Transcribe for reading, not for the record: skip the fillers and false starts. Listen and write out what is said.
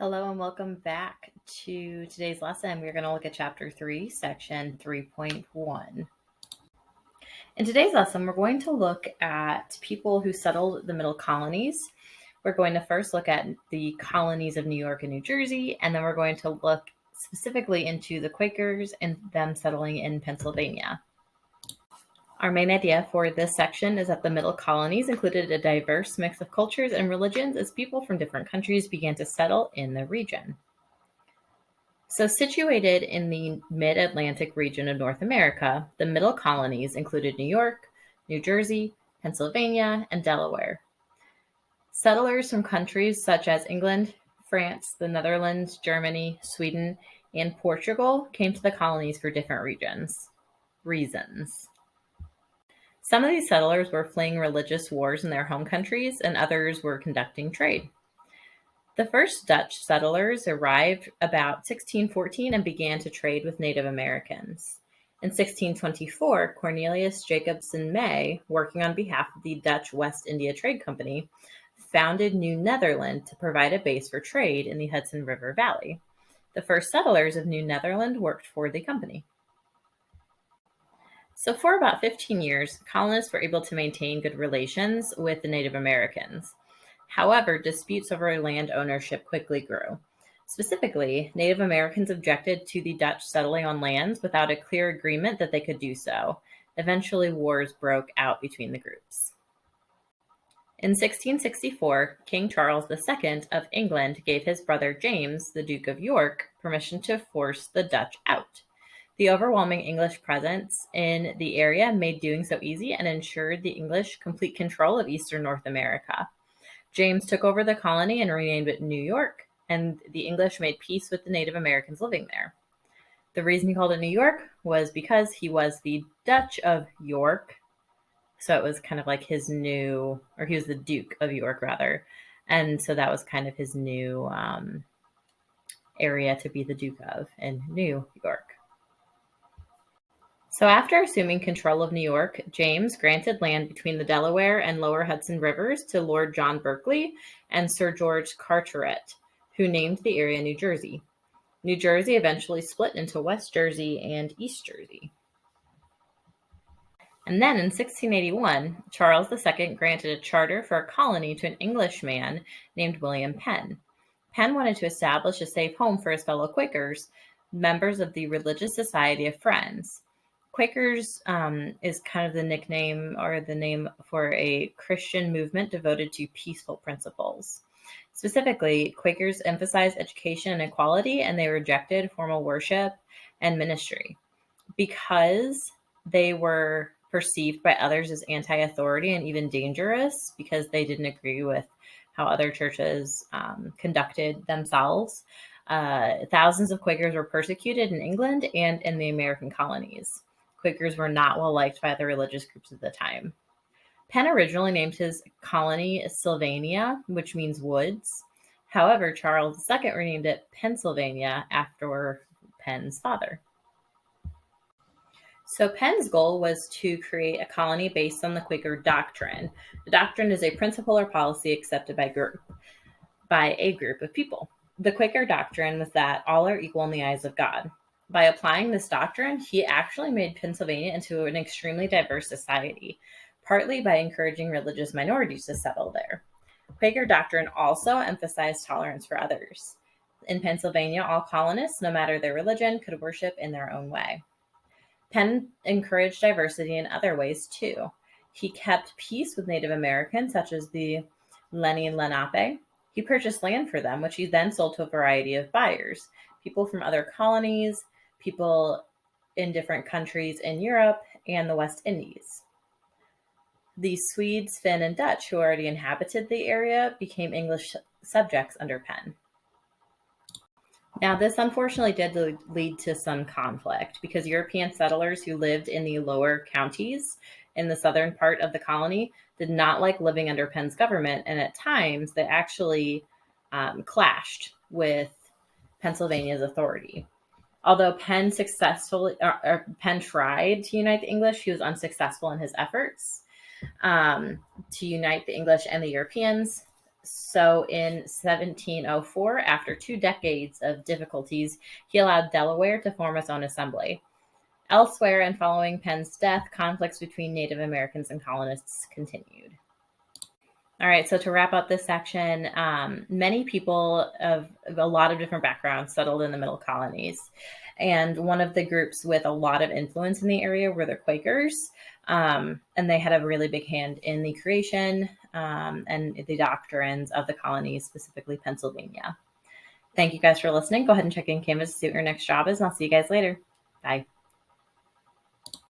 Hello and welcome back to today's lesson. We're going to look at Chapter 3, Section 3.1. In today's lesson, we're going to look at people who settled the Middle Colonies. We're going to first look at the colonies of New York and New Jersey, and then we're going to look specifically into the Quakers and them settling in Pennsylvania. Our main idea for this section is that the Middle Colonies included a diverse mix of cultures and religions as people from different countries began to settle in the region. So situated in the mid-Atlantic region of North America, the Middle Colonies included New York, New Jersey, Pennsylvania, and Delaware. Settlers from countries such as England, France, the Netherlands, Germany, Sweden, and Portugal came to the colonies for different reasons. Some of these settlers were fleeing religious wars in their home countries, and others were conducting trade. The first Dutch settlers arrived about 1614 and began to trade with Native Americans. In 1624, Cornelius Jacobson May, working on behalf of the Dutch West India Trade Company, founded New Netherland to provide a base for trade in the Hudson River Valley. The first settlers of New Netherland worked for the company. So for about 15 years, colonists were able to maintain good relations with the Native Americans. However, disputes over land ownership quickly grew. Specifically, Native Americans objected to the Dutch settling on lands without a clear agreement that they could do so. Eventually, wars broke out between the groups. In 1664, King Charles II of England gave his brother James, the Duke of York, permission to force the Dutch out. The overwhelming English presence in the area made doing so easy and ensured the English complete control of eastern North America. James took over the colony and renamed it New York, and the English made peace with the Native Americans living there. The reason he called it New York was because he was the Dutch of York, so it was kind of like he was the Duke of York, rather, and so that was kind of his new area to be the Duke of in New York. So after assuming control of New York, James granted land between the Delaware and Lower Hudson rivers to Lord John Berkeley and Sir George Carteret, who named the area New Jersey. New Jersey eventually split into West Jersey and East Jersey. And then in 1681, Charles II granted a charter for a colony to an Englishman named William Penn. Penn wanted to establish a safe home for his fellow Quakers, members of the Religious Society of Friends. Quakers is kind of the nickname or the name for a Christian movement devoted to peaceful principles. Specifically, Quakers emphasized education and equality, and they rejected formal worship and ministry. Because they were perceived by others as anti-authority and even dangerous because they didn't agree with how other churches conducted themselves, thousands of Quakers were persecuted in England and in the American colonies. Quakers were not well liked by the religious groups at the time. Penn originally named his colony Sylvania, which means woods. However, Charles II renamed it Pennsylvania after Penn's father. So Penn's goal was to create a colony based on the Quaker doctrine. The doctrine is a principle or policy accepted by a group of people. The Quaker doctrine was that all are equal in the eyes of God. By applying this doctrine, he actually made Pennsylvania into an extremely diverse society, partly by encouraging religious minorities to settle there. Quaker doctrine also emphasized tolerance for others. In Pennsylvania, all colonists, no matter their religion, could worship in their own way. Penn encouraged diversity in other ways, too. He kept peace with Native Americans, such as the Lenni Lenape. He purchased land for them, which he then sold to a variety of buyers, people from other colonies, people in different countries in Europe and the West Indies. The Swedes, Finn, and Dutch, who already inhabited the area, became English subjects under Penn. Now, this unfortunately did lead to some conflict because European settlers who lived in the lower counties in the southern part of the colony did not like living under Penn's government, and at times they actually clashed with Pennsylvania's authority. Although Penn tried to unite the English, he was unsuccessful in his efforts to unite the English and the Europeans. So in 1704, after 2 decades of difficulties, he allowed Delaware to form its own assembly. Elsewhere, and following Penn's death, conflicts between Native Americans and colonists continued. All right, so to wrap up this section, many people of a lot of different backgrounds settled in the middle colonies. And one of the groups with a lot of influence in the area were the Quakers. And they had a really big hand in the creation and the doctrines of the colonies, specifically Pennsylvania. Thank you guys for listening. Go ahead and check in Canvas to see what your next job is, and I'll see you guys later. Bye.